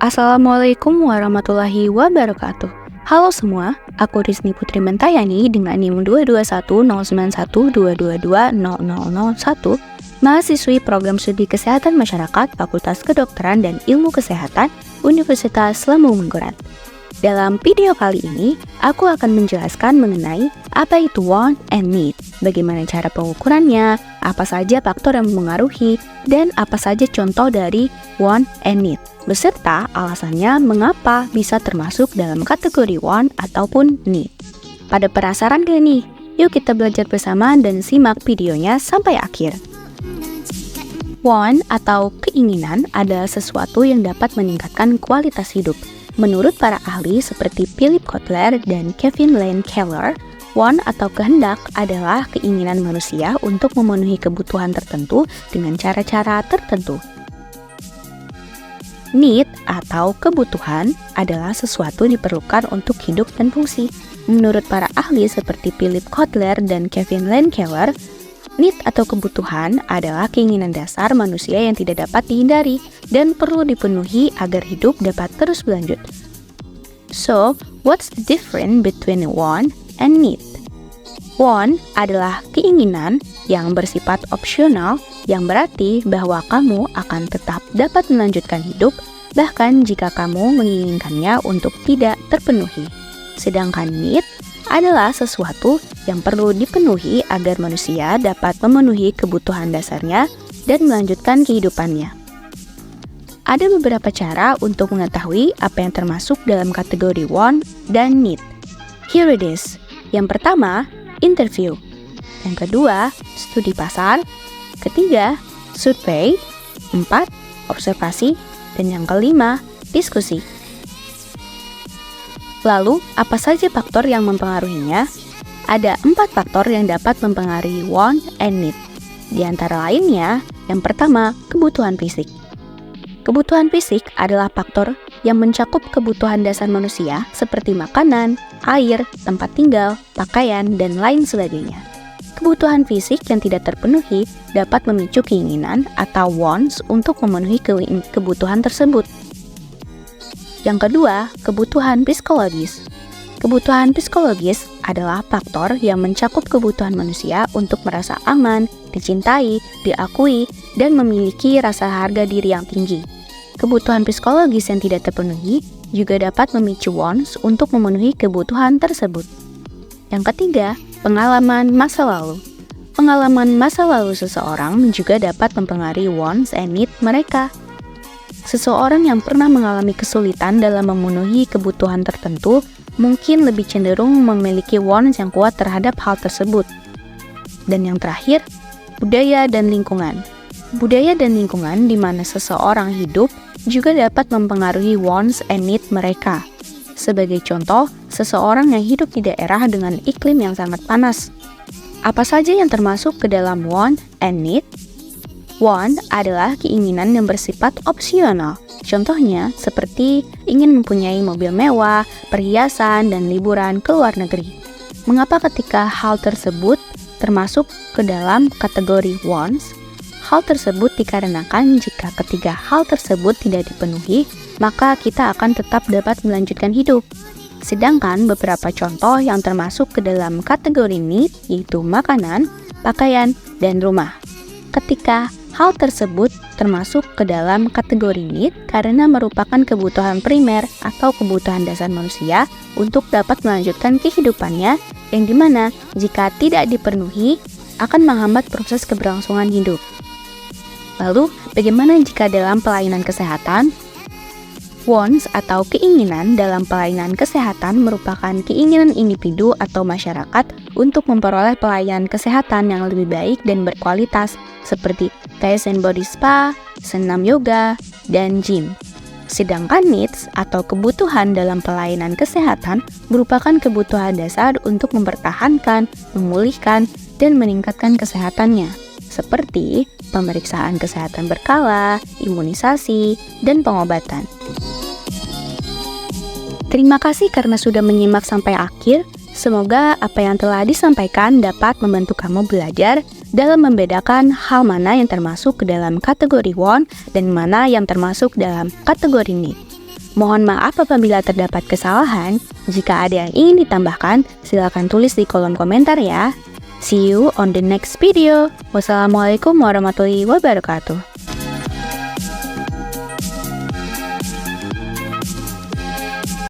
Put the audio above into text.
Assalamualaikum warahmatullahi wabarakatuh. Halo semua, aku Rizni Putri Mentayani dengan NIM 2210912220001, mahasiswi Program Studi Kesehatan Masyarakat Fakultas Kedokteran dan Ilmu Kesehatan Universitas Lembung Mangkurat. Dalam video kali ini, aku akan menjelaskan mengenai apa itu want and need, bagaimana cara pengukurannya, apa saja faktor yang mempengaruhi, dan apa saja contoh dari want and need, beserta alasannya mengapa bisa termasuk dalam kategori want ataupun need. Pada penasaran gak nih? Yuk kita belajar bersama dan simak videonya sampai akhir. Want atau keinginan adalah sesuatu yang dapat meningkatkan kualitas hidup. Menurut para ahli seperti Philip Kotler dan Kevin Lane Keller, want atau kehendak adalah keinginan manusia untuk memenuhi kebutuhan tertentu dengan cara-cara tertentu. Need atau kebutuhan adalah sesuatu diperlukan untuk hidup dan fungsi. Menurut para ahli seperti Philip Kotler dan Kevin Lane Keller, need atau kebutuhan adalah keinginan dasar manusia yang tidak dapat dihindari dan perlu dipenuhi agar hidup dapat terus berlanjut. So, what's the difference between want and need? Want adalah keinginan yang bersifat opsional, yang berarti bahwa kamu akan tetap dapat melanjutkan hidup bahkan jika kamu menginginkannya untuk tidak terpenuhi. Sedangkan need adalah sesuatu yang perlu dipenuhi agar manusia dapat memenuhi kebutuhan dasarnya dan melanjutkan kehidupannya. Ada beberapa cara untuk mengetahui apa yang termasuk dalam kategori want dan need. Here it is. Yang pertama, interview. Yang kedua, studi pasar. Ketiga, survei. 4, observasi. Dan yang kelima, diskusi. Lalu, apa saja faktor yang mempengaruhinya? Ada 4 faktor yang dapat mempengaruhi want and need. Di antara lainnya, yang pertama, kebutuhan fisik. Kebutuhan fisik adalah faktor yang mencakup kebutuhan dasar manusia seperti makanan, air, tempat tinggal, pakaian, dan lain sebagainya. Kebutuhan fisik yang tidak terpenuhi dapat memicu keinginan atau wants untuk memenuhi kebutuhan tersebut. Yang kedua, kebutuhan psikologis. Kebutuhan psikologis adalah faktor yang mencakup kebutuhan manusia untuk merasa aman, dicintai, diakui, dan memiliki rasa harga diri yang tinggi. Kebutuhan psikologis yang tidak terpenuhi juga dapat memicu wants untuk memenuhi kebutuhan tersebut. Yang ketiga, pengalaman masa lalu. Pengalaman masa lalu seseorang juga dapat mempengaruhi wants and need mereka. Seseorang yang pernah mengalami kesulitan dalam memenuhi kebutuhan tertentu mungkin lebih cenderung memiliki wants yang kuat terhadap hal tersebut. Dan yang terakhir, budaya dan lingkungan. Budaya dan lingkungan di mana seseorang hidup juga dapat mempengaruhi wants and need mereka. Sebagai contoh, seseorang yang hidup di daerah dengan iklim yang sangat panas. Apa saja yang termasuk ke dalam want and need? Want adalah keinginan yang bersifat opsional. Contohnya seperti ingin mempunyai mobil mewah, perhiasan, dan liburan ke luar negeri. Mengapa ketika hal tersebut termasuk ke dalam kategori wants? Hal tersebut dikarenakan jika ketiga hal tersebut tidak dipenuhi, maka kita akan tetap dapat melanjutkan hidup. Sedangkan beberapa contoh yang termasuk ke dalam kategori need yaitu makanan, pakaian, dan rumah. Ketika hal tersebut termasuk ke dalam kategori need karena merupakan kebutuhan primer atau kebutuhan dasar manusia untuk dapat melanjutkan kehidupannya, yang dimana jika tidak dipenuhi akan menghambat proses keberlangsungan hidup. Lalu, bagaimana jika dalam pelayanan kesehatan? Wants atau keinginan dalam pelayanan kesehatan merupakan keinginan individu atau masyarakat untuk memperoleh pelayanan kesehatan yang lebih baik dan berkualitas seperti face and body spa, senam yoga, dan gym. Sedangkan needs atau kebutuhan dalam pelayanan kesehatan merupakan kebutuhan dasar untuk mempertahankan, memulihkan, dan meningkatkan kesehatannya, seperti pemeriksaan kesehatan berkala, imunisasi, dan pengobatan. Terima kasih karena sudah menyimak sampai akhir. Semoga apa yang telah disampaikan dapat membantu kamu belajar dalam membedakan hal mana yang termasuk ke dalam kategori want dan mana yang termasuk dalam kategori need. Mohon maaf apabila terdapat kesalahan. Jika ada yang ingin ditambahkan, silakan tulis di kolom komentar ya. See you on the next video. Wassalamualaikum warahmatullahi wabarakatuh.